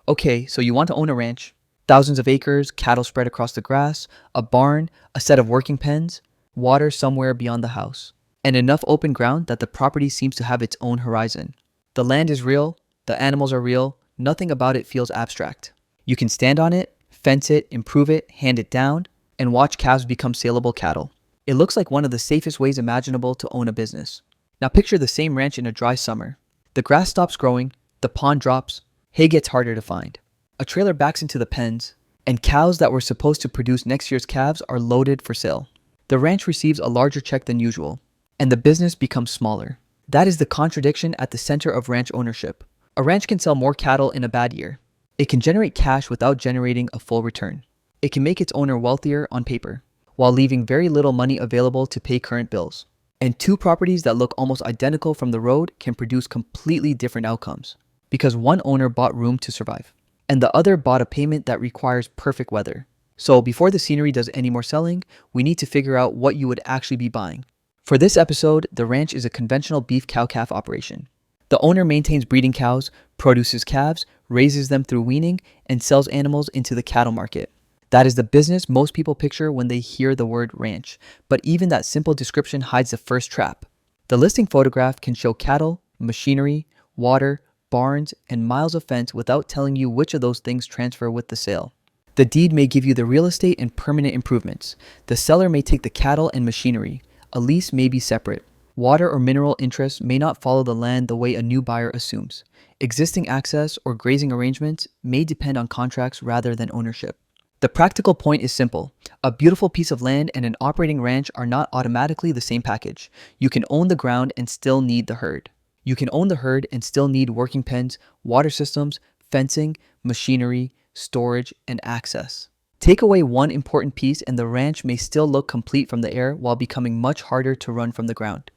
Okay, so you want to own a ranch. Thousands of acres, cattle spread across the grass, a barn, a set of working pens, water somewhere beyond the house, and enough open ground that the property seems to have its own horizon. The land is real, the animals are real, nothing about it feels abstract. You can stand on it, fence it, improve it, hand it down, and watch calves become saleable cattle. It looks like one of the safest ways imaginable to own a business. Now picture the same ranch in a dry summer. The grass stops growing, the pond drops, hay gets harder to find. A trailer backs into the pens, and cows that were supposed to produce next year's calves are loaded for sale. The ranch receives a larger check than usual, and the business becomes smaller. That is the contradiction at the center of ranch ownership. A ranch can sell more cattle in a bad year. It can generate cash without generating a full return. It can make its owner wealthier on paper, while leaving very little money available to pay current bills. And two properties that look almost identical from the road can produce completely different outcomes, because one owner bought room to survive, and the other bought a payment that requires perfect weather. So before the scenery does any more selling, we need to figure out what you would actually be buying. For this episode, the ranch is a conventional beef cow-calf operation. The owner maintains breeding cows, produces calves, raises them through weaning, and sells animals into the cattle market. That is the business most people picture when they hear the word ranch, but even that simple description hides the first trap. The listing photograph can show cattle, machinery, water, barns, and miles of fence without telling you which of those things transfer with the sale. The deed may give you the real estate and permanent improvements. The seller may take the cattle and machinery. A lease may be separate. Water or mineral interests may not follow the land the way a new buyer assumes. Existing access or grazing arrangements may depend on contracts rather than ownership. The practical point is simple. A beautiful piece of land and an operating ranch are not automatically the same package. You can own the ground and still need the herd. You can own the herd and still need working pens, water systems, fencing, machinery, storage, and access. Take away one important piece and the ranch may still look complete from the air while becoming much harder to run from the ground.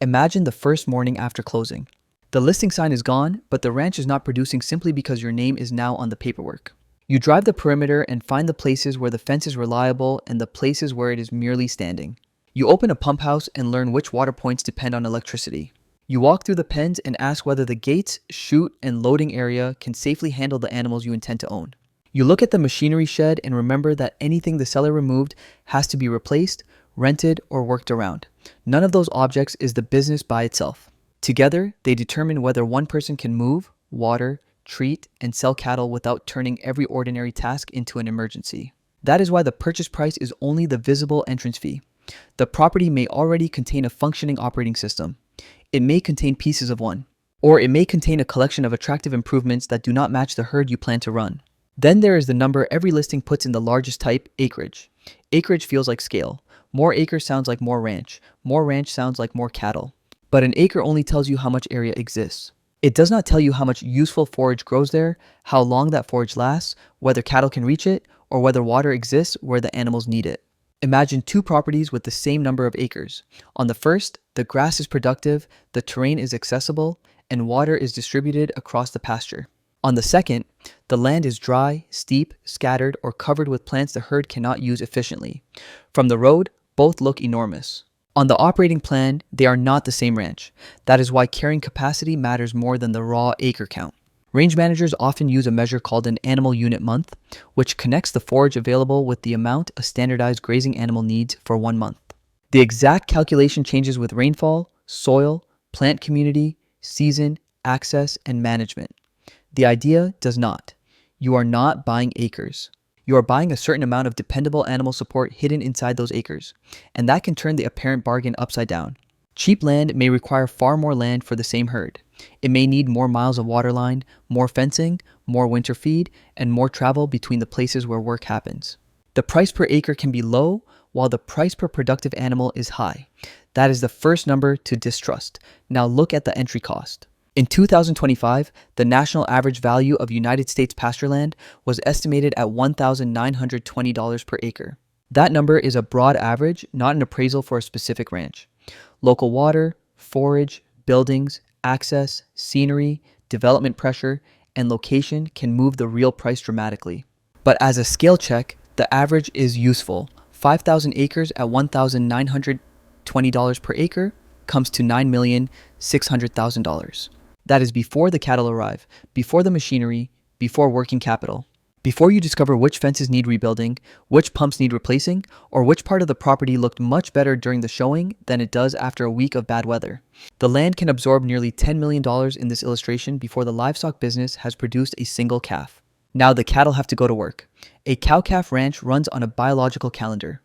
Imagine the first morning after closing. The listing sign is gone, but the ranch is not producing simply because your name is now on the paperwork. You drive the perimeter and find the places where the fence is reliable and the places where it is merely standing. You open a pump house and learn which water points depend on electricity. You walk through the pens and ask whether the gates, chute, and loading area can safely handle the animals you intend to own. You look at the machinery shed and remember that anything the seller removed has to be replaced, rented, or worked around. None of those objects is the business by itself. Together, they determine whether one person can move, water, treat, and sell cattle without turning every ordinary task into an emergency. That is why the purchase price is only the visible entrance fee. The property may already contain a functioning operating system. It may contain pieces of one, or it may contain a collection of attractive improvements that do not match the herd you plan to run. Then there is the number every listing puts in the largest type, acreage. Acreage feels like scale. More acres sounds like more ranch. More ranch sounds like more cattle. But an acre only tells you how much area exists. It does not tell you how much useful forage grows there, how long that forage lasts, whether cattle can reach it, or whether water exists where the animals need it. Imagine two properties with the same number of acres. On the first, the grass is productive, the terrain is accessible, and water is distributed across the pasture. On the second, the land is dry, steep, scattered, or covered with plants the herd cannot use efficiently. From the road, both look enormous. On the operating plan, they are not the same ranch. That is why carrying capacity matters more than the raw acre count. Range managers often use a measure called an animal unit month, which connects the forage available with the amount a standardized grazing animal needs for 1 month. The exact calculation changes with rainfall, soil, plant community, season, access, and management. The idea does not. You are not buying acres. You are buying a certain amount of dependable animal support hidden inside those acres, and that can turn the apparent bargain upside down. Cheap land may require far more land for the same herd. It may need more miles of water line, more fencing, more winter feed, and more travel between the places where work happens. The price per acre can be low, while the price per productive animal is high. That is the first number to distrust. Now look at the entry cost. In 2025, the national average value of United States pasture land was estimated at $1,920 per acre. That number is a broad average, not an appraisal for a specific ranch. Local water, forage, buildings, access, scenery, development pressure, and location can move the real price dramatically. But as a scale check, the average is useful. 5,000 acres at $1,920 per acre comes to $9,600,000. That is before the cattle arrive, before the machinery, before working capital. Before you discover which fences need rebuilding, which pumps need replacing, or which part of the property looked much better during the showing than it does after a week of bad weather. The land can absorb nearly $10 million in this illustration before the livestock business has produced a single calf. Now the cattle have to go to work. A cow-calf ranch runs on a biological calendar.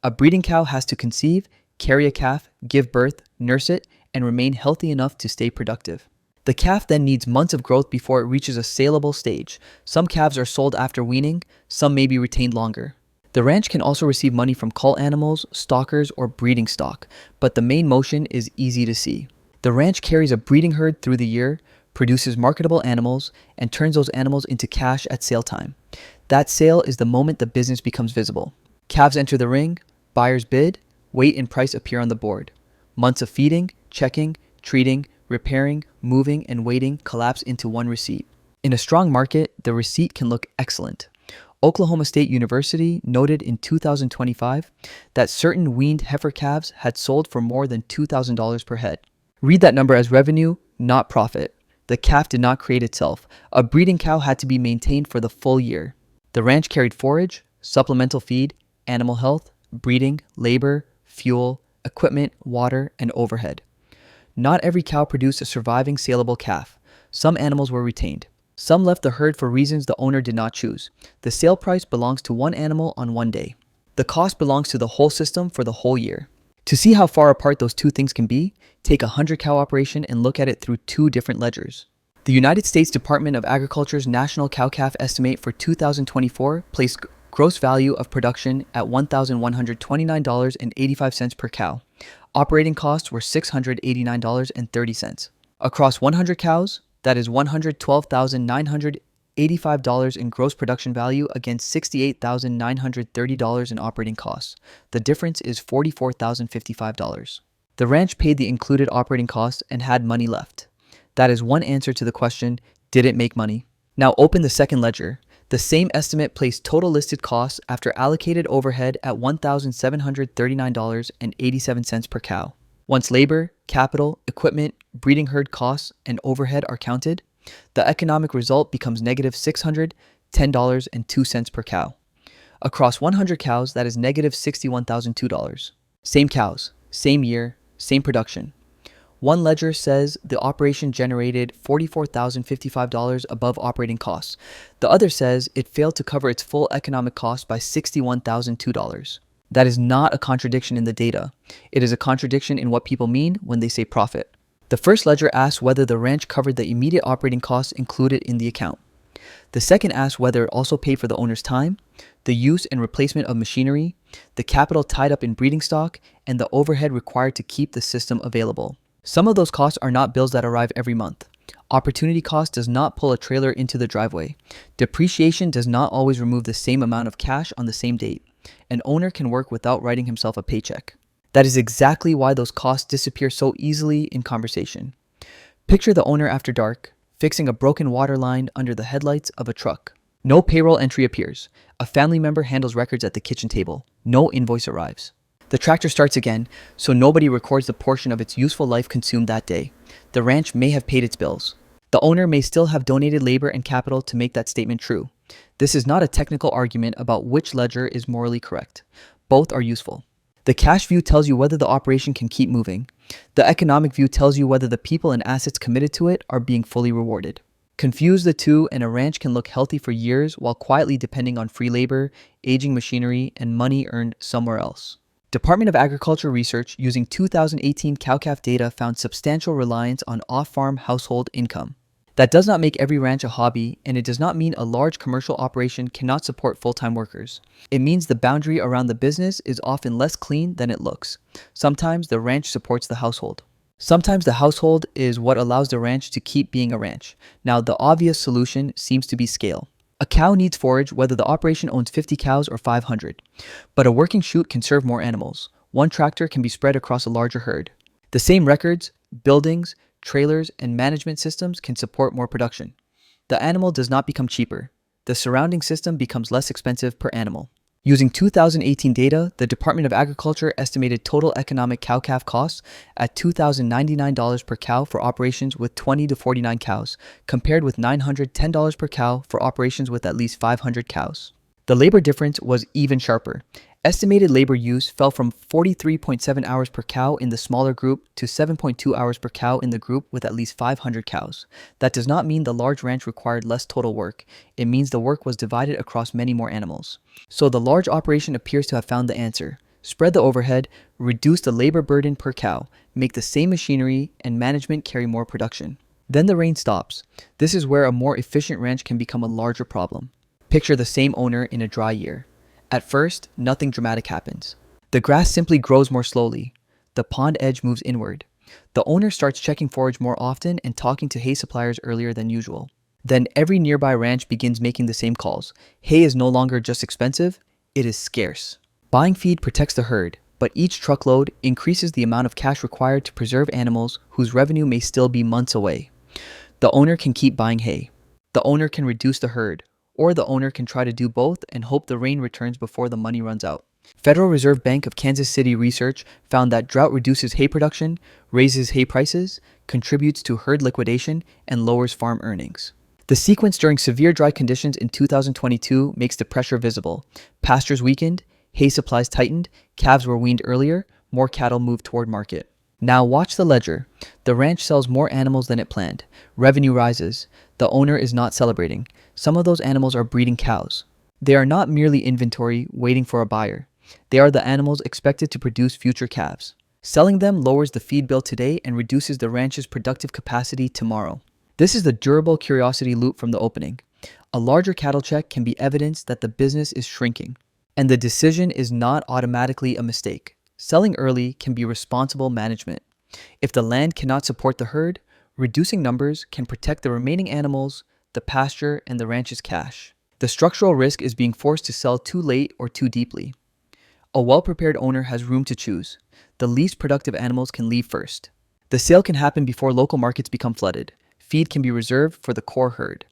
A breeding cow has to conceive, carry a calf, give birth, nurse it, and remain healthy enough to stay productive. The calf then needs months of growth before it reaches a saleable stage. Some calves are sold after weaning, some may be retained longer. The ranch can also receive money from cull animals, stockers, or breeding stock, but the main motion is easy to see. The ranch carries a breeding herd through the year, produces marketable animals, and turns those animals into cash at sale time. That sale is the moment the business becomes visible. Calves enter the ring, buyers bid, weight and price appear on the board. Months of feeding, checking, treating, repairing, moving, and waiting collapse into one receipt. In a strong market, the receipt can look excellent. Oklahoma State University noted in 2025 that certain weaned heifer calves had sold for more than $2,000 per head. Read that number as revenue, not profit. The calf did not create itself. A breeding cow had to be maintained for the full year. The ranch carried forage, supplemental feed, animal health, breeding, labor, fuel, equipment, water, and overhead. Not every cow produced a surviving saleable calf. Some animals were retained. Some left the herd for reasons the owner did not choose. The sale price belongs to one animal on one day. The cost belongs to the whole system for the whole year. To see how far apart those two things can be, take a 100-cow operation and look at it through two different ledgers. The United States Department of Agriculture's National Cow-Calf Estimate for 2024 placed gross value of production at $1,129.85 per cow. Operating costs were $689.30. Across 100 cows, that is $112,985 in gross production value against $68,930 in operating costs. The difference is $44,055. The ranch paid the included operating costs and had money left. That is one answer to the question, did it make money? Now open the second ledger. The same estimate placed total listed costs after allocated overhead at $1,739.87 per cow. Once labor, capital, equipment, breeding herd costs, and overhead are counted, the economic result becomes negative $610.02 per cow. Across 100 cows, that is negative $61,002. Same cows, same year, same production. One ledger says the operation generated $44,055 above operating costs. The other says it failed to cover its full economic cost by $61,002. That is not a contradiction in the data. It is a contradiction in what people mean when they say profit. The first ledger asks whether the ranch covered the immediate operating costs included in the account. The second asks whether it also paid for the owner's time, the use and replacement of machinery, the capital tied up in breeding stock, and the overhead required to keep the system available. Some of those costs are not bills that arrive every month. Opportunity cost does not pull a trailer into the driveway. Depreciation does not always remove the same amount of cash on the same date. An owner can work without writing himself a paycheck. That is exactly why those costs disappear so easily in conversation. Picture the owner after dark, fixing a broken water line under the headlights of a truck. No payroll entry appears. A family member handles records at the kitchen table. No invoice arrives. The tractor starts again, so nobody records the portion of its useful life consumed that day. The ranch may have paid its bills. The owner may still have donated labor and capital to make that statement true. This is not a technical argument about which ledger is morally correct. Both are useful. The cash view tells you whether the operation can keep moving. The economic view tells you whether the people and assets committed to it are being fully rewarded. Confuse the two and a ranch can look healthy for years while quietly depending on free labor, aging machinery, and money earned somewhere else. Department of Agriculture research using 2018 cow-calf data found substantial reliance on off-farm household income. That does not make every ranch a hobby, and it does not mean a large commercial operation cannot support full-time workers. It means the boundary around the business is often less clean than it looks. Sometimes the ranch supports the household. Sometimes the household is what allows the ranch to keep being a ranch. Now, the obvious solution seems to be scale. A cow needs forage whether the operation owns 50 cows or 500. But a working chute can serve more animals. One tractor can be spread across a larger herd. The same records, buildings, trailers, and management systems can support more production. The animal does not become cheaper. The surrounding system becomes less expensive per animal. Using 2018 data, the Department of Agriculture estimated total economic cow-calf costs at $2,099 per cow for operations with 20 to 49 cows, compared with $910 per cow for operations with at least 500 cows. The labor difference was even sharper. Estimated labor use fell from 43.7 hours per cow in the smaller group to 7.2 hours per cow in the group with at least 500 cows. That does not mean the large ranch required less total work. It means the work was divided across many more animals. So the large operation appears to have found the answer. Spread the overhead, reduce the labor burden per cow, make the same machinery and management carry more production. Then the rain stops. This is where a more efficient ranch can become a larger problem. Picture the same owner in a dry year. At first, nothing dramatic happens. The grass simply grows more slowly. The pond edge moves inward. The owner starts checking forage more often and talking to hay suppliers earlier than usual. Then every nearby ranch begins making the same calls. Hay is no longer just expensive, it is scarce. Buying feed protects the herd, but each truckload increases the amount of cash required to preserve animals whose revenue may still be months away. The owner can keep buying hay. The owner can reduce the herd. Or the owner can try to do both and hope the rain returns before the money runs out. Federal Reserve Bank of Kansas City research found that drought reduces hay production, raises hay prices, contributes to herd liquidation, and lowers farm earnings. The sequence during severe dry conditions in 2022 makes the pressure visible. Pastures weakened, hay supplies tightened, calves were weaned earlier, more cattle moved toward market. Now watch the ledger. The ranch sells more animals than it planned. Revenue rises. The owner is not celebrating. Some of those animals are breeding cows. They are not merely inventory waiting for a buyer. They are the animals expected to produce future calves. Selling them lowers the feed bill today and reduces the ranch's productive capacity tomorrow. This is the durable curiosity loop from the opening. A larger cattle check can be evidence that the business is shrinking. And the decision is not automatically a mistake. Selling early can be responsible management. If the land cannot support the herd, reducing numbers can protect the remaining animals, the pasture, and the ranch's cash. The structural risk is being forced to sell too late or too deeply. A well-prepared owner has room to choose. The least productive animals can leave first. The sale can happen before local markets become flooded. Feed can be reserved for the core herd.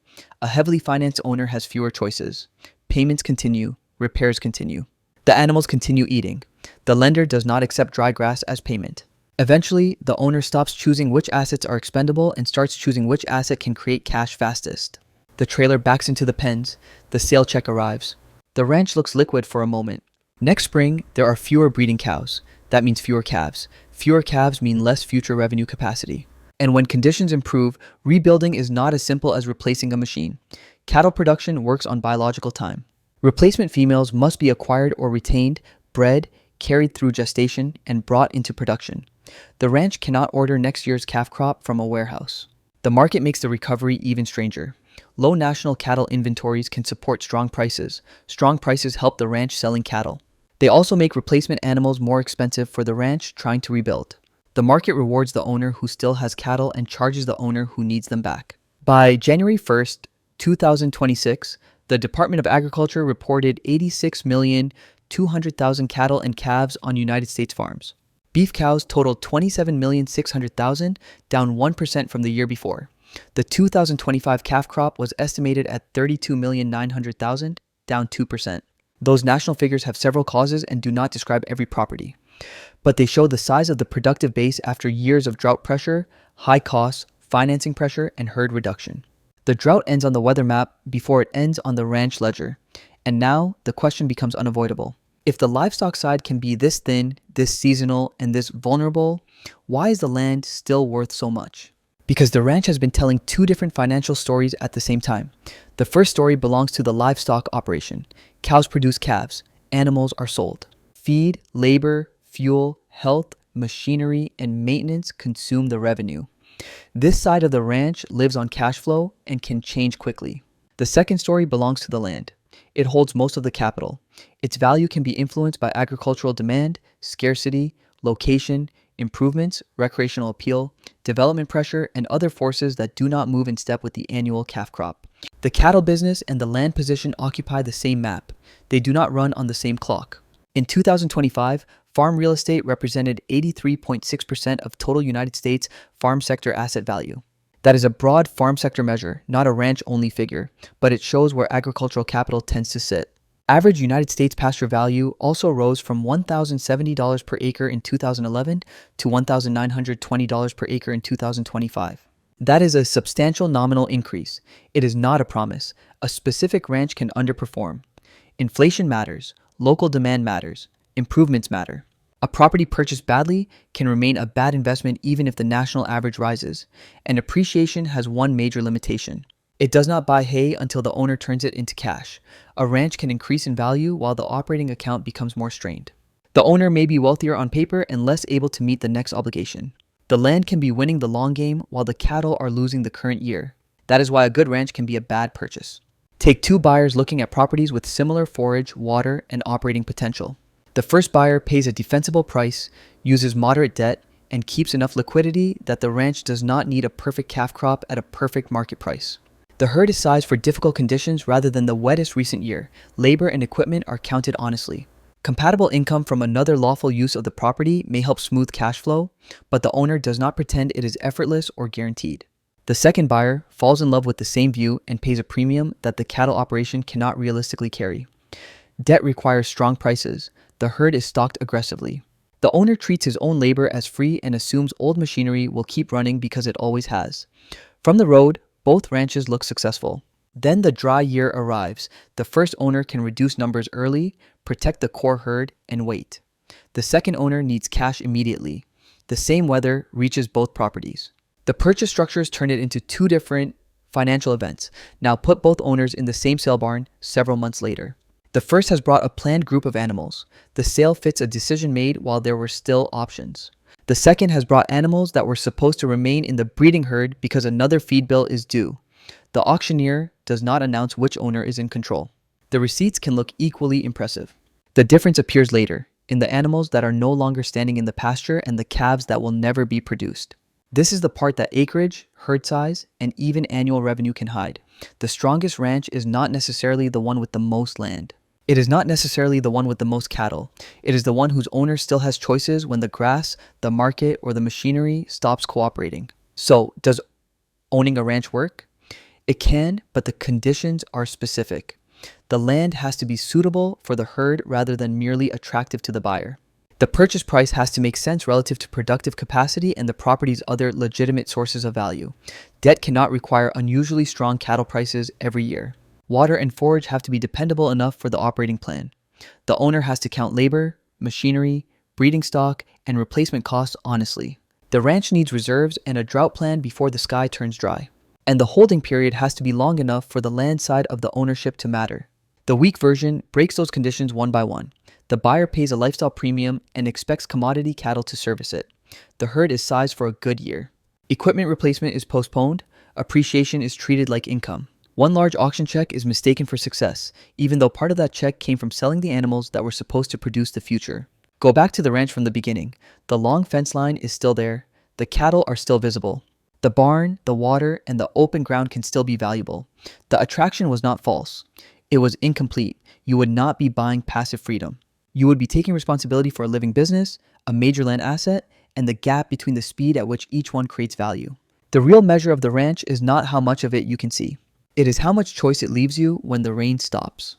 A heavily financed owner has fewer choices. Payments continue, repairs continue. The animals continue eating. The lender does not accept dry grass as payment. Eventually, the owner stops choosing which assets are expendable and starts choosing which asset can create cash fastest. The trailer backs into the pens. The sale check arrives. The ranch looks liquid for a moment. Next spring, there are fewer breeding cows. That means fewer calves. Fewer calves mean less future revenue capacity. And when conditions improve, rebuilding is not as simple as replacing a machine. Cattle production works on biological time. Replacement females must be acquired or retained, bred, carried through gestation, and brought into production. The ranch cannot order next year's calf crop from a warehouse. The market makes the recovery even stranger. Low national cattle inventories can support strong prices. Strong prices help the ranch selling cattle. They also make replacement animals more expensive for the ranch trying to rebuild. The market rewards the owner who still has cattle and charges the owner who needs them back. By January 1st, 2026, the Department of Agriculture reported 86,200,000 cattle and calves on United States farms. Beef cows totaled 27,600,000, down 1% from the year before. The 2025 calf crop was estimated at 32,900,000, down 2%. Those national figures have several causes and do not describe every property. But they show the size of the productive base after years of drought pressure, high costs, financing pressure, and herd reduction. The drought ends on the weather map before it ends on the ranch ledger. And now, the question becomes unavoidable. If the livestock side can be this thin, this seasonal, and this vulnerable, why is the land still worth so much? Because the ranch has been telling two different financial stories at the same time. The first story belongs to the livestock operation. Cows produce calves. Animals are sold. Feed, labor, fuel, health, machinery, and maintenance consume the revenue. This side of the ranch lives on cash flow and can change quickly. The second story belongs to the land. It holds most of the capital. Its value can be influenced by agricultural demand, scarcity, location, improvements, recreational appeal, development pressure, and other forces that do not move in step with the annual calf crop. The cattle business and the land position occupy the same map. They do not run on the same clock. In 2025, farm real estate represented 83.6% of total United States farm sector asset value. That is a broad farm sector measure, not a ranch-only figure, but it shows where agricultural capital tends to sit. average United States pasture value also rose from $1,070 per acre in 2011 to $1,920 per acre in 2025. That is a substantial nominal increase. It is not a promise. A specific ranch can underperform. Inflation matters. Local demand matters. Improvements matter. A property purchased badly can remain a bad investment even if the national average rises. And appreciation has one major limitation. It does not buy hay until the owner turns it into cash. A ranch can increase in value while the operating account becomes more strained. The owner may be wealthier on paper and less able to meet the next obligation. The land can be winning the long game while the cattle are losing the current year. That is why a good ranch can be a bad purchase. Take two buyers looking at properties with similar forage, water, and operating potential. The first buyer pays a defensible price, uses moderate debt, and keeps enough liquidity that the ranch does not need a perfect calf crop at a perfect market price. The herd is sized for difficult conditions rather than the wettest recent year. Labor and equipment are counted honestly. Compatible income from another lawful use of the property may help smooth cash flow, but the owner does not pretend it is effortless or guaranteed. The second buyer falls in love with the same view and pays a premium that the cattle operation cannot realistically carry. Debt requires strong prices. The herd is stocked aggressively. The owner treats his own labor as free and assumes old machinery will keep running because it always has. From the road, both ranches look successful. Then the dry year arrives. The first owner can reduce numbers early, protect the core herd, and wait. The second owner needs cash immediately. The same weather reaches both properties. The purchase structures turn it into two different financial events. Now put both owners in the same sale barn several months later. The first has brought a planned group of animals. The sale fits a decision made while there were still options. The second has brought animals that were supposed to remain in the breeding herd because another feed bill is due. The auctioneer does not announce which owner is in control. The receipts can look equally impressive. The difference appears later, in the animals that are no longer standing in the pasture and the calves that will never be produced. This is the part that acreage, herd size, and even annual revenue can hide. The strongest ranch is not necessarily the one with the most land. It is not necessarily the one with the most cattle. It is the one whose owner still has choices when the grass, the market, or the machinery stops cooperating. So, does owning a ranch work? It can, but the conditions are specific. The land has to be suitable for the herd rather than merely attractive to the buyer. The purchase price has to make sense relative to productive capacity and the property's other legitimate sources of value. Debt cannot require unusually strong cattle prices every year. Water and forage have to be dependable enough for the operating plan. The owner has to count labor, machinery, breeding stock, and replacement costs honestly. The ranch needs reserves and a drought plan before the sky turns dry. And the holding period has to be long enough for the land side of the ownership to matter. The weak version breaks those conditions one by one. The buyer pays a lifestyle premium and expects commodity cattle to service it. The herd is sized for a good year. Equipment replacement is postponed. Appreciation is treated like income. One large auction check is mistaken for success, even though part of that check came from selling the animals that were supposed to produce the future. Go back to the ranch from the beginning. The long fence line is still there. The cattle are still visible. The barn, the water, and the open ground can still be valuable. The attraction was not false. It was incomplete. You would not be buying passive freedom. You would be taking responsibility for a living business, a major land asset, and the gap between the speed at which each one creates value. The real measure of the ranch is not how much of it you can see. It is how much choice it leaves you when the rain stops.